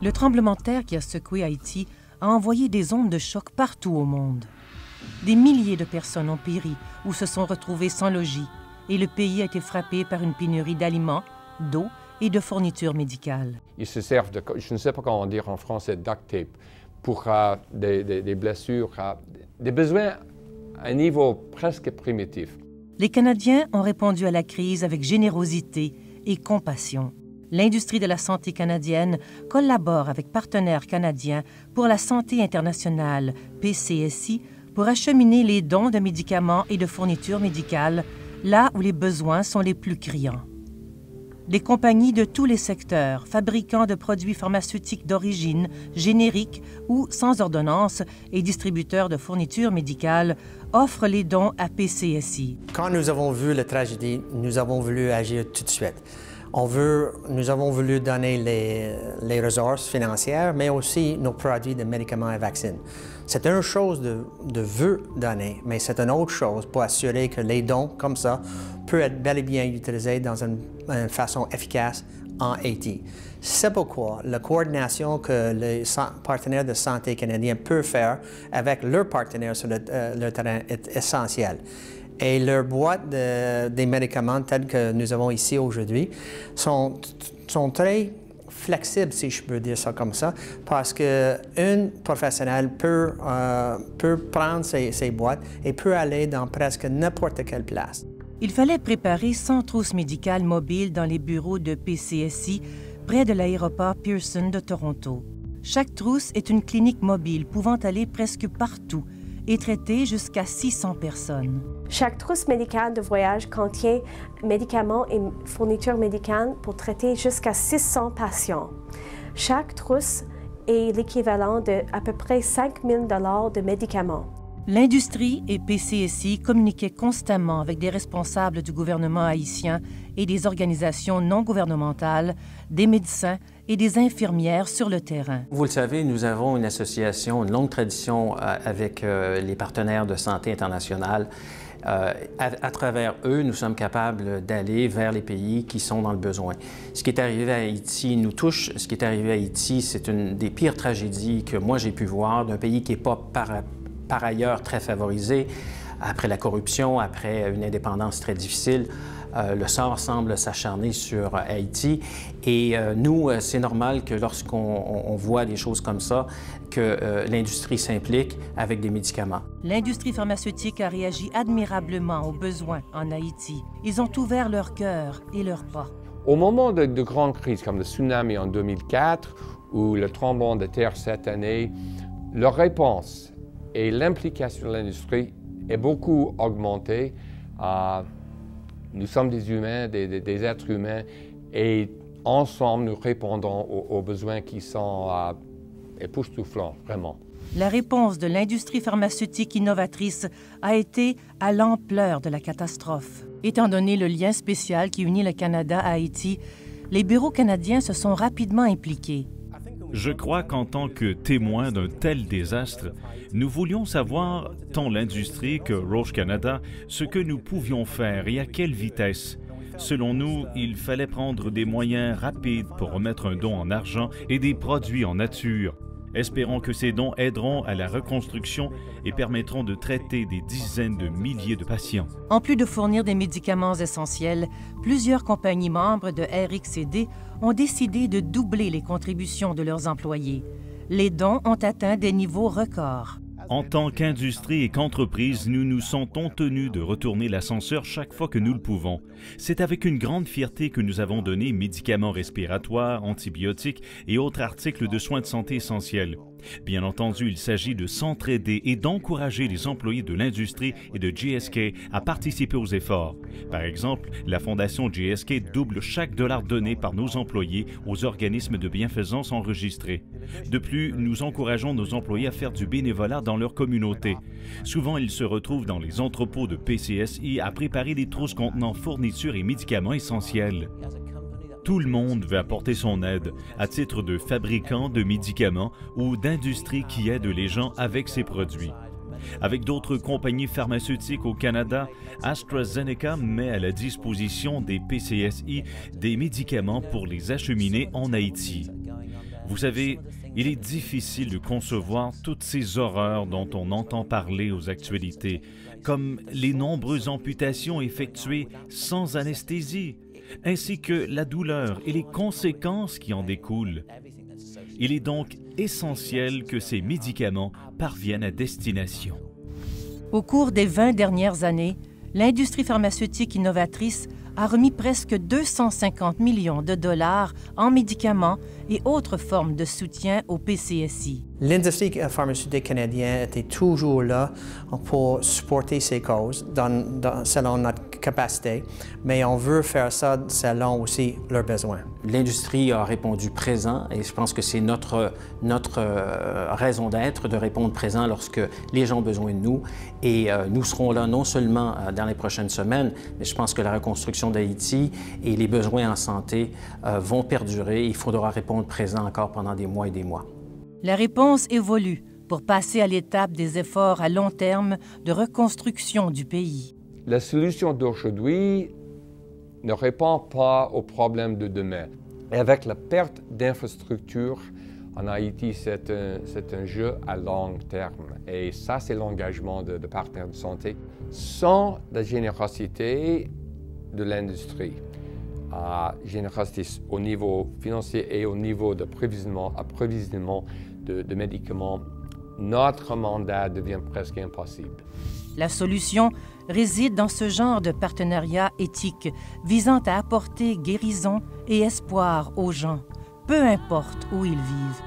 Le tremblement de terre qui a secoué Haïti a envoyé des ondes de choc partout au monde. Des milliers de personnes ont péri ou se sont retrouvées sans logis et le pays a été frappé par une pénurie d'aliments, d'eau et de fournitures médicales. Ils se servent de, je ne sais pas comment dire en français, duct tape, pour des blessures, des besoins à un niveau presque primitif. Les Canadiens ont répondu à la crise avec générosité et compassion. L'industrie de la santé canadienne collabore avec partenaires canadiens pour la santé internationale, PCSI, pour acheminer les dons de médicaments et de fournitures médicales là où les besoins sont les plus criants. Des compagnies de tous les secteurs, fabricants de produits pharmaceutiques d'origine, génériques ou sans ordonnance et distributeurs de fournitures médicales offrent les dons à PCSI. Quand nous avons vu la tragédie, nous avons voulu agir tout de suite. Nous avons voulu donner les ressources financières, mais aussi nos produits de médicaments et vaccins. C'est une chose de vœu donner, mais c'est une autre chose pour assurer que les dons comme ça peuvent être bel et bien utilisés dans une façon efficace en Haïti. C'est pourquoi la coordination que les partenaires de santé canadiens peuvent faire avec leurs partenaires sur le terrain est essentielle. Et leurs boîtes des médicaments tels que nous avons ici aujourd'hui sont très flexibles, si je peux dire ça comme ça, parce qu'une professionnelle peut prendre ces boîtes et peut aller dans presque n'importe quelle place. Il fallait préparer 100 trousses médicales mobiles dans les bureaux de PCSI près de l'aéroport Pearson de Toronto. Chaque trousse est une clinique mobile pouvant aller presque partout et traiter jusqu'à 600 personnes. Chaque trousse médicale de voyage contient médicaments et fournitures médicales pour traiter jusqu'à 600 patients. Chaque trousse est l'équivalent de à peu près 5 000 $ de médicaments. L'industrie et PCSI communiquaient constamment avec des responsables du gouvernement haïtien et des organisations non gouvernementales, des médecins et des infirmières sur le terrain. Vous le savez, nous avons une association, une longue tradition avec les partenaires de santé internationale. À travers eux, nous sommes capables d'aller vers les pays qui sont dans le besoin. Ce qui est arrivé à Haïti nous touche. Ce qui est arrivé à Haïti, c'est une des pires tragédies que moi j'ai pu voir d'un pays qui n'est pas par ailleurs très favorisé. Après la corruption, après une indépendance très difficile, le sort semble s'acharner sur Haïti. Et nous, c'est normal que lorsqu'on voit des choses comme ça, que l'industrie s'implique avec des médicaments. L'industrie pharmaceutique a réagi admirablement aux besoins en Haïti. Ils ont ouvert leur cœur et leurs portes. Au moment de grandes crises comme le tsunami en 2004 ou le tremblement de terre cette année, leur réponse et l'implication de l'industrie est beaucoup augmentée. Nous sommes des humains, des êtres humains, et ensemble, nous répondons aux besoins qui sont époustouflants, vraiment. La réponse de l'industrie pharmaceutique innovatrice a été à l'ampleur de la catastrophe. Étant donné le lien spécial qui unit le Canada à Haïti, les bureaux canadiens se sont rapidement impliqués. Je crois qu'en tant que témoin d'un tel désastre, nous voulions savoir, tant l'industrie que Roche Canada, ce que nous pouvions faire et à quelle vitesse. Selon nous, il fallait prendre des moyens rapides pour remettre un don en argent et des produits en nature. Espérons que ces dons aideront à la reconstruction et permettront de traiter des dizaines de milliers de patients. En plus de fournir des médicaments essentiels, plusieurs compagnies membres de RxCD ont décidé de doubler les contributions de leurs employés. Les dons ont atteint des niveaux records. En tant qu'industrie et qu'entreprise, nous nous sentons tenus de retourner l'ascenseur chaque fois que nous le pouvons. C'est avec une grande fierté que nous avons donné médicaments respiratoires, antibiotiques et autres articles de soins de santé essentiels. Bien entendu, il s'agit de s'entraider et d'encourager les employés de l'industrie et de GSK à participer aux efforts. Par exemple, la fondation GSK double chaque dollar donné par nos employés aux organismes de bienfaisance enregistrés. De plus, nous encourageons nos employés à faire du bénévolat dans leur communauté. Souvent, ils se retrouvent dans les entrepôts de PCSI à préparer des trousses contenant fournitures et médicaments essentiels. Tout le monde veut apporter son aide, à titre de fabricant de médicaments ou d'industrie qui aide les gens avec ses produits. Avec d'autres compagnies pharmaceutiques au Canada, AstraZeneca met à la disposition des PCSI des médicaments pour les acheminer en Haïti. Vous savez, il est difficile de concevoir toutes ces horreurs dont on entend parler aux actualités, comme les nombreuses amputations effectuées sans anesthésie, ainsi que la douleur et les conséquences qui en découlent. Il est donc essentiel que ces médicaments parviennent à destination. Au cours des 20 dernières années, l'industrie pharmaceutique innovatrice a remis presque 250 millions de dollars en médicaments et autres formes de soutien au PCSI. L'industrie pharmaceutique canadienne était toujours là pour supporter ces causes selon notre capacité, mais on veut faire ça selon aussi leurs besoins. L'industrie a répondu présent et je pense que c'est notre raison d'être de répondre présent lorsque les gens ont besoin de nous. Et nous serons là non seulement dans les prochaines semaines, mais je pense que la reconstruction d'Haïti et les besoins en santé vont perdurer. Il faudra répondre présent encore pendant des mois et des mois. La réponse évolue pour passer à l'étape des efforts à long terme de reconstruction du pays. La solution d'aujourd'hui ne répond pas aux problèmes de demain. Et avec la perte d'infrastructures en Haïti, c'est un jeu à long terme. Et ça, c'est l'engagement de partenaires de santé. Sans la générosité de l'industrie, générosité au niveau financier et au niveau d'approvisionnement de médicaments, notre mandat devient presque impossible. La solution réside dans ce genre de partenariat éthique visant à apporter guérison et espoir aux gens, peu importe où ils vivent.